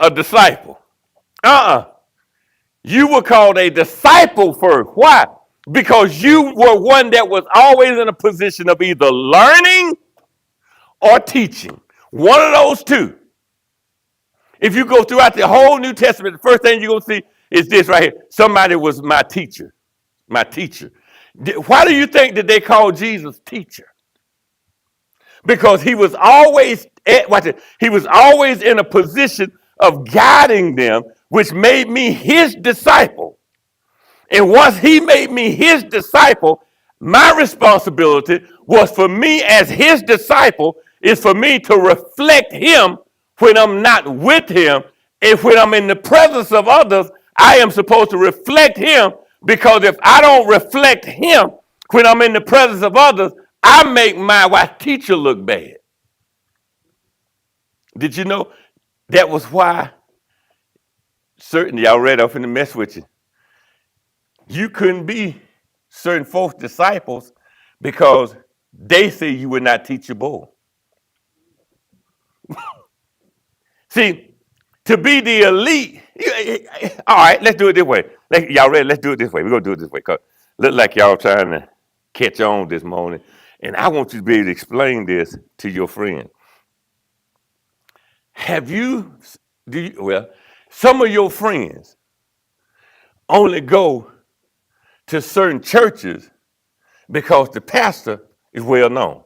a disciple. Uh-uh. You were called a disciple first. Why? Because you were one that was always in a position of either learning or teaching. One of those two. If you go throughout the whole New Testament, the first thing you're going to see is this right here. Somebody was my teacher. My teacher. Why do you think that they called Jesus teacher? Because he was always he was always in a position of guiding them, which made me his disciple. And once he made me his disciple, my responsibility was for me as his disciple is for me to reflect him when I'm not with him. And when I'm in the presence of others, I am supposed to reflect him, because if I don't reflect him when I'm in the presence of others, I make my teacher look bad. Did you know that was why certain, y'all read off in the mess with you. You couldn't be certain folks' disciples because they say you were not teachable. See, to be the elite, all right, let's do it this way. Y'all ready? Let's do it this way. We're going to do it this way because look like y'all trying to catch on this morning. And I want you to be able to explain this to your friend. Some of your friends only go to certain churches because the pastor is well known.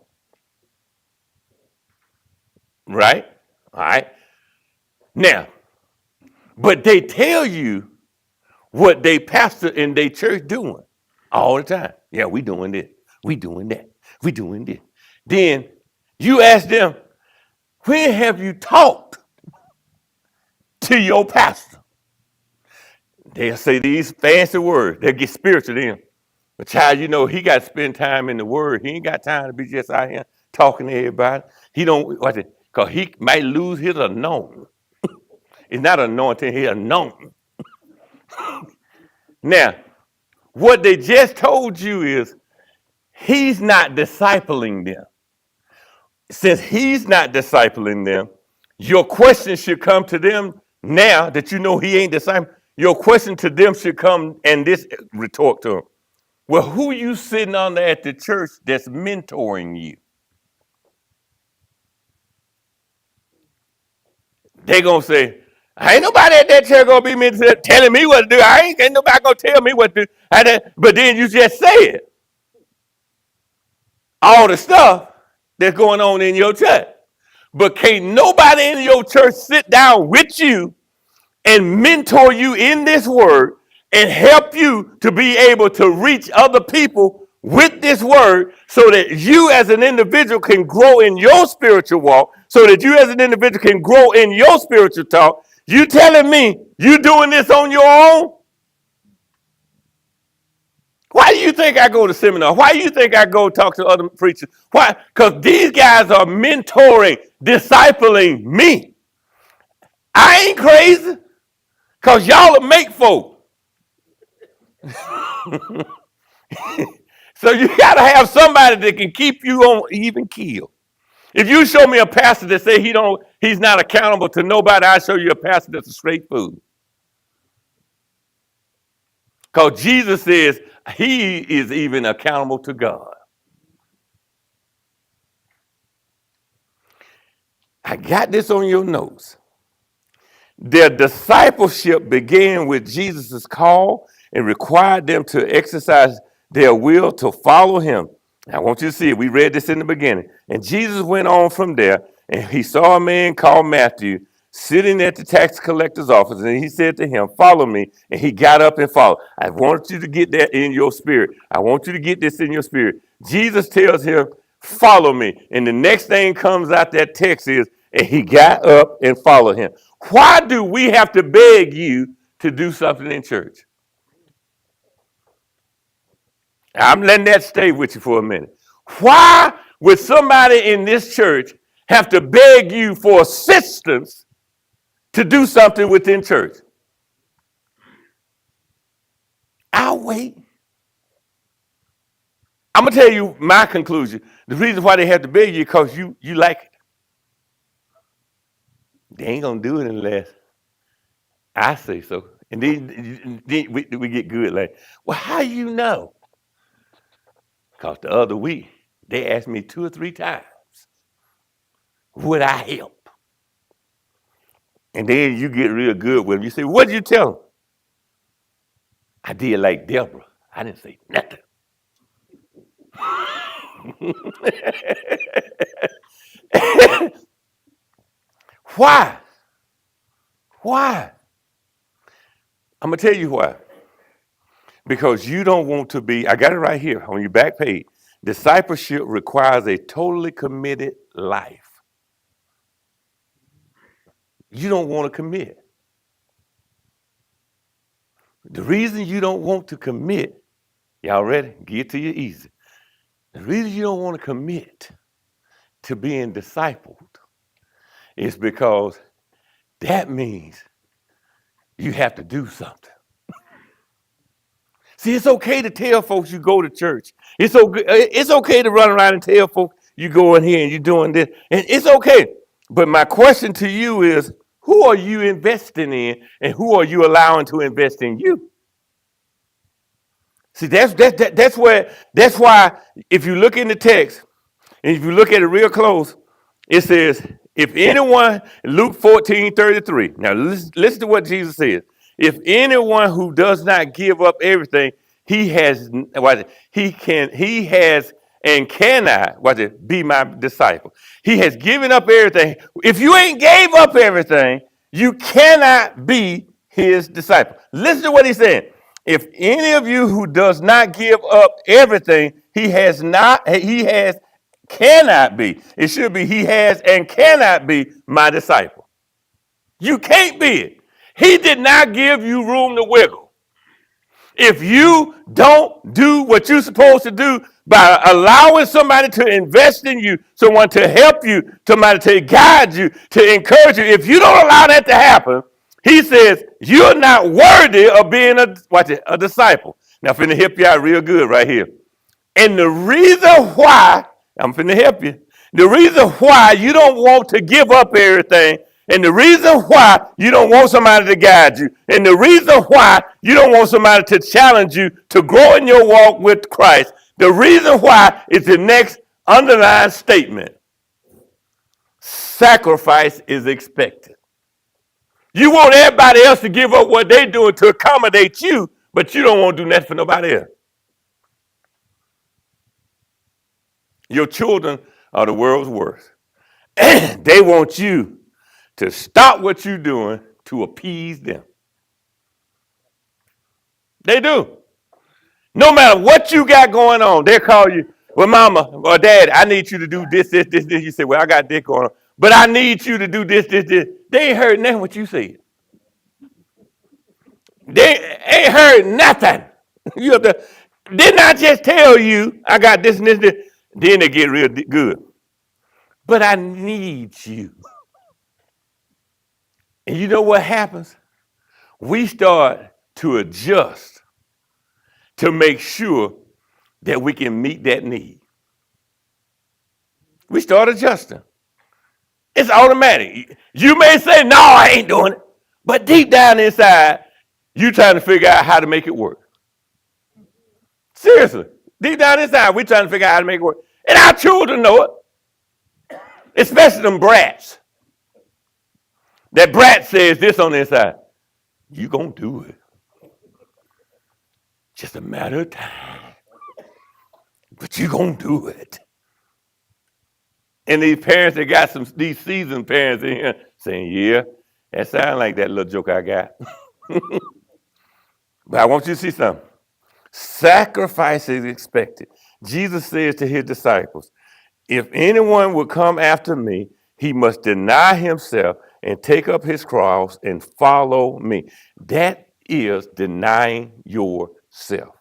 Right? All right. Now, but they tell you what they pastor in their church doing all the time. Yeah, we doing this. We doing that. We doing this. Then you ask them, when have you talked to your pastor? They'll say these fancy words. They'll get spiritual in. But child, you know, he got to spend time in the word. He ain't got time to be just out here talking to everybody. He don't, because he might lose his anointing. It's not anointing, he's anointing. Now, what they just told you is he's not discipling them. Since he's not discipling them, your question should come to them now that you know he ain't discipling. Your question to them should come and this retort to him. Well, who you sitting under at the church that's mentoring you? They gonna say, ain't nobody at that church gonna be telling me what to do. Ain't nobody gonna tell me what to do. But then you just said all the stuff that's going on in your church. But can't nobody in your church sit down with you and mentor you in this word and help you to be able to reach other people with this word so that you as an individual can grow in your spiritual walk, so that you as an individual can grow in your spiritual talk. You telling me you doing this on your own? Why do you think I go to seminar? Why do you think I go talk to other preachers? Why? Because these guys are mentoring, discipling me. I ain't crazy, because y'all will make folk. So you got to have somebody that can keep you on even keel. If you show me a pastor that say he's not accountable to nobody, I show you a pastor that's a straight fool. Because Jesus says he is even accountable to God. I got this on your notes. Their discipleship began with Jesus' call and required them to exercise their will to follow him. I want you to see it. We read this in the beginning. And Jesus went on from there, and he saw a man called Matthew sitting at the tax collector's office, and he said to him, follow me. And he got up and followed. I want you to get that in your spirit. I want you to get this in your spirit. Jesus tells him, follow me. And the next thing comes out that text is, and he got up and followed him. Why do we have to beg you to do something in church? I'm letting that stay with you for a minute. Why would somebody in this church have to beg you for assistance to do something within church? I'll wait. I'm going to tell you my conclusion. The reason why they have to beg you because you like it. They ain't going to do it unless. I say so. And then we get good. Like, well, how you know? Because the other week, they asked me 2 or 3 times, would I help? And then you get real good with them. You say, what did you tell them? I did like Deborah. I didn't say nothing. Why? Why? I'm going to tell you why. Because you don't want to be, I got it right here on your back page. Discipleship requires a totally committed life. You don't want to commit. The reason you don't want to commit, y'all ready? Get to you easy. The reason you don't want to commit to being discipled is because that means you have to do something. See, it's okay to tell folks you go to church. It's okay to run around and tell folks you go in here and you're doing this. And it's okay. But my question to you is, who are you investing in and who are you allowing to invest in you? See, that's why if you look in the text and if you look at it real close, it says, if anyone, Luke 14:33. Now listen to what Jesus says. If anyone who does not give up everything, he has and cannot be my disciple. He has given up everything. If you ain't gave up everything, you cannot be his disciple. Listen to what he's saying. If any of you who does not give up everything, cannot be. It should be he has and cannot be my disciple. You can't be it. He did not give you room to wiggle. If you don't do what you're supposed to do by allowing somebody to invest in you, someone to help you, somebody to guide you, to encourage you, if you don't allow that to happen, he says you're not worthy of being a disciple. Now, I'm finna help you out real good right here. And the reason why, I'm finna help you, the reason why you don't want to give up everything, and the reason why you don't want somebody to guide you, and the reason why you don't want somebody to challenge you to grow in your walk with Christ, the reason why is the next underlined statement. Sacrifice is expected. You want everybody else to give up what they're doing to accommodate you, but you don't want to do nothing for nobody else. Your children are the world's worst. They want you to stop what you're doing to appease them. They do. No matter what you got going on, they call you, well, mama or dad, I need you to do this. You say, well, I got this going on, but I need you to do this. They ain't heard nothing what you said. They ain't heard nothing. Didn't I just tell you I got this and this? Then they get real good. But I need you. And you know what happens? We start to adjust to make sure that we can meet that need. We start adjusting. It's automatic. You may say, no, I ain't doing it. But deep down inside, you trying to figure out how to make it work. Seriously. Deep down inside, we trying to figure out how to make it work. And our children know it. Especially them brats. That brat says this on the inside. You gonna do it. Just a matter of time. But you gonna do it. And these parents that got these seasoned parents in here saying, yeah, that sounds like that little joke I got. But I want you to see something. Sacrifice is expected. Jesus says to his disciples, if anyone will come after me, he must deny himself and take up his cross and follow me. That is denying yourself.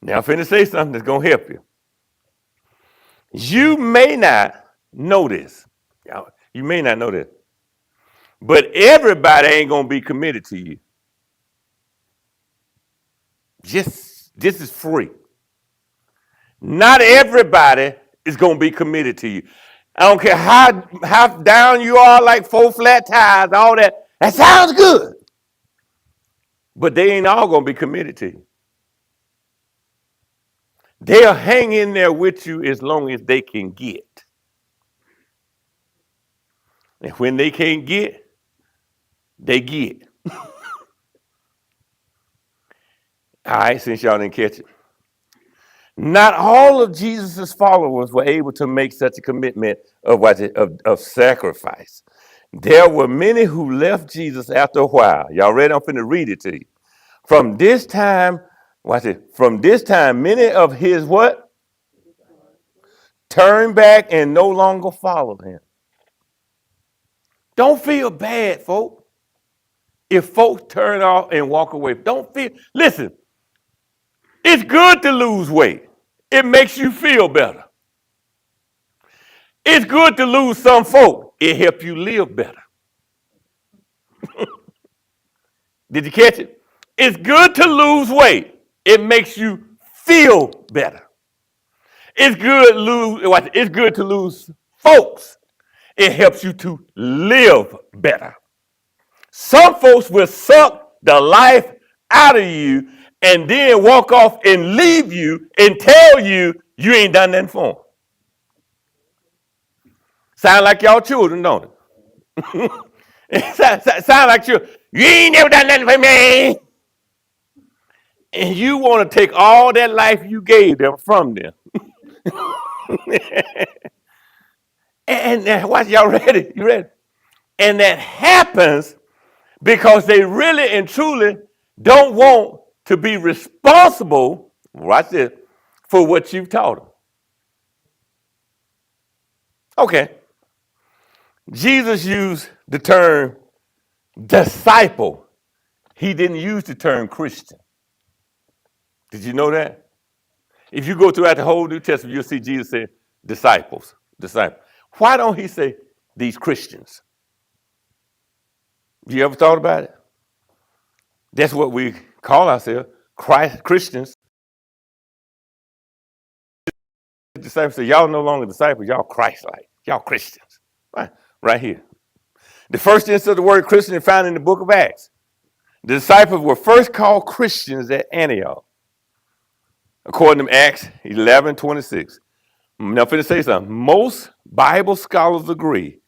Now I'm finna say something that's gonna help you. You may not know this. You may not know this. But everybody ain't gonna be committed to you. This is free. Not everybody is gonna be committed to you. I don't care how down you are, like 4 flat tires, all that. That sounds good. But they ain't all going to be committed to you. They'll hang in there with you as long as they can get. And when they can't get, they get. All right, since y'all didn't catch it. Not all of Jesus' followers were able to make such a commitment of sacrifice. There were many who left Jesus after a while. Y'all ready? I'm finna read it to you. From this time, watch it. From this time, many of his what? Turned back and no longer followed him. Don't feel bad, folks. If folks turn off and walk away, don't feel. Listen, it's good to lose weight. It makes you feel better. It's good to lose some folk. It helps you live better. Did you catch it? It's good to lose weight. It makes you feel better. It's good to lose folks. It helps you to live better. Some folks will suck the life out of you and then walk off and leave you and tell you you ain't done nothing for them. Sound like y'all children, don't it? Sound like you ain't never done nothing for me. And you want to take all that life you gave them from them. and watch, y'all ready? You ready? And that happens because they really and truly don't want to be responsible, watch this, for what you've taught them. Okay. Jesus used the term disciple. He didn't use the term Christian. Did you know that? If you go throughout the whole New Testament, you'll see Jesus say disciples, disciples. Why don't he say these Christians? You ever thought about it? That's what we call ourselves, Christians. The disciples say, y'all no longer disciples, y'all Christ-like, y'all Christians. Right here. The first instance of the word Christian is found in the book of Acts. The disciples were first called Christians at Antioch, according to Acts 11:26. Now, I'm going to say something. Most Bible scholars agree